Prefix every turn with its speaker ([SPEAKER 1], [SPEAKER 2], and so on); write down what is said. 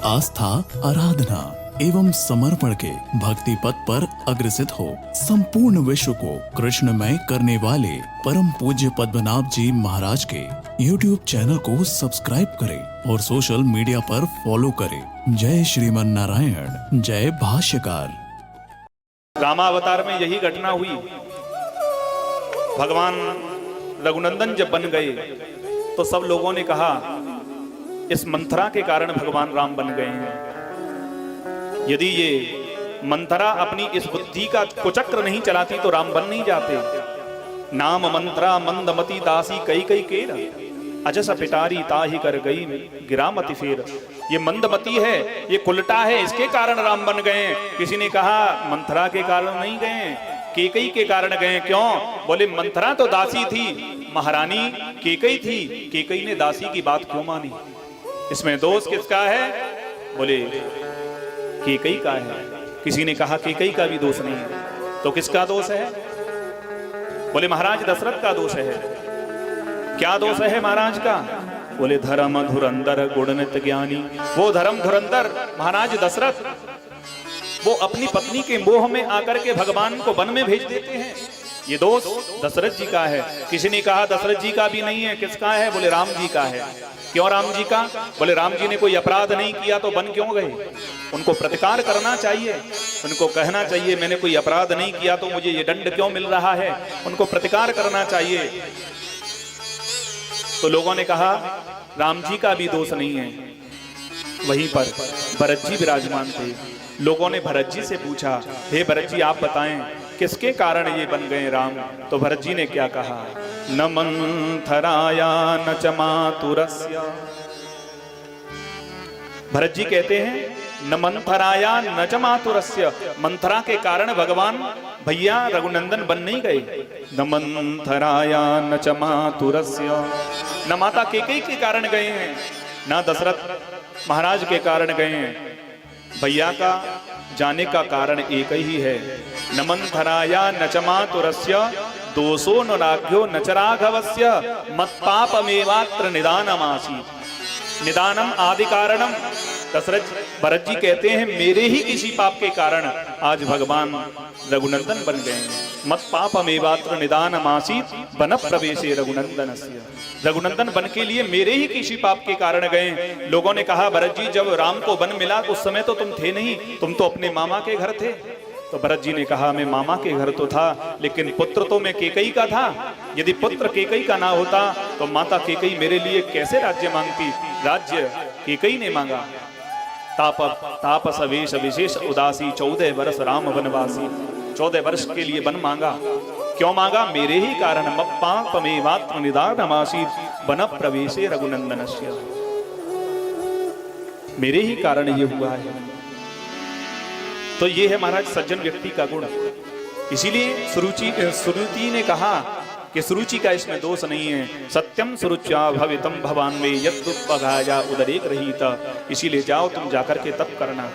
[SPEAKER 1] आस्था, आराधना एवं समर्पण के भक्ति पथ पर अग्रसित हो संपूर्ण विश्व को कृष्णमय करने वाले परम पूज्य पद्मनाभ जी महाराज के YouTube चैनल को सब्सक्राइब करें और सोशल मीडिया पर फॉलो करें। जय श्रीमन नारायण, जय भाष्यकार।
[SPEAKER 2] रामावतार में यही घटना हुई। भगवान रघुनंदन जब बन गए तो सब लोगों ने कहा इस मंथरा के कारण भगवान राम बन गए हैं। यदि ये मंथरा अपनी इस बुद्धि का कुचक्र नहीं चलाती तो राम बन नहीं जाते। नाम मंथरा मंदमती दासी कई कई केर, अजस पिटारी ताही कर गई गिरामती फेर। ये मंदमती है, ये कुलटा है, इसके कारण राम बन गए। किसी ने कहा मंथरा के कारण नहीं गए, केकई के कारण गए। क्यों? बोले मंथरा तो दासी थी, महारानी केकई थी, केकई ने दासी की बात क्यों मानी? इसमें दोष किसका है? बोले केकई का है। किसी ने कहा केकई का भी दोष नहीं है, तो किसका दोष है? बोले महाराज दशरथ का दोष है। क्या दोष है महाराज का? बोले धर्म धुरंधर गुणनित ज्ञानी। वो धर्म धुरंधर महाराज दशरथ, वो अपनी पत्नी के मोह में आकर के भगवान को वन में भेज देते हैं। ये दोष दशरथ जी का है। किसी ने कहा दशरथ जी का भी नहीं है, किसका है? बोले राम जी का है। क्यों राम जी का? बोले राम जी ने कोई अपराध नहीं किया तो वन क्यों गए? उनको प्रतिकार करना चाहिए, उनको कहना चाहिए मैंने कोई अपराध नहीं किया तो मुझे ये दंड क्यों मिल रहा है। उनको प्रतिकार करना चाहिए। तो लोगों ने कहा राम जी का भी दोष नहीं है। वहीं पर भरत जी विराजमान थे। लोगों ने भरत जी से पूछा, हे भरत जी आप बताएं किसके कारण ये बन गए राम? तो भरत जी ने क्या कहा? न मंथराया न च मातुरस्य। भरत जी कहते हैं न मंथराया न च मातुरस्य। मंथरा के कारण भगवान भैया रघुनंदन बन नहीं गए। न मंथराया न च मातुरस्य। न माता केकई के कारण गए हैं, न दशरथ महाराज के कारण गए हैं। भैया का जाने का कारण एक ही है। न मंथराया न च मातुरस्य दोषो न राघ्यो न च राघवस्य मत्पापमेवात्र निदानमासी। निदानम आदि कारणम। दशरथ भरत जी कहते हैं मेरे ही किसी पाप के कारण आज भगवान रघुनंदन बन गए। मत पापमेवात्र निदानमासीत वन प्रवेशे रघुनंदनस्य। रघुनंदन बन के लिए मेरे ही किसी पाप के कारण गए। लोगों ने कहा भरत जी जब राम को वन मिला उस समय तो तुम थे नहीं, तुम तो अपने मामा के घर थे। तो भरत जी ने कहा मैं मामा के घर तो था, लेकिन पुत्र तो मैं केकई का था। यदि पुत्र केकई का ना होता तो माता केकई मेरे लिए कैसे राज्य मांगती? राज्य केकई ने मांगा। तापस वेश विशेष उदासी 14 वर्ष राम वनवासी। 14 वर्ष के लिए वन मांगा। क्यों मांगा? मेरे ही कारण पापमेवात्र निदानमासी वन प्रवेशे रघुनंदनस्य। मेरे ही कारण ये हुआ है। तो ये है महाराज सज्जन व्यक्ति का गुण। इसीलिए सुरुचि ने कहा कि सुरुचि का इसमें दोष नहीं है। सत्यम सुरुच्या भवितम भवान में यद्दुपगाया उदरेक रहिता। इसीलिए जाओ तुम जाकर के तप करना।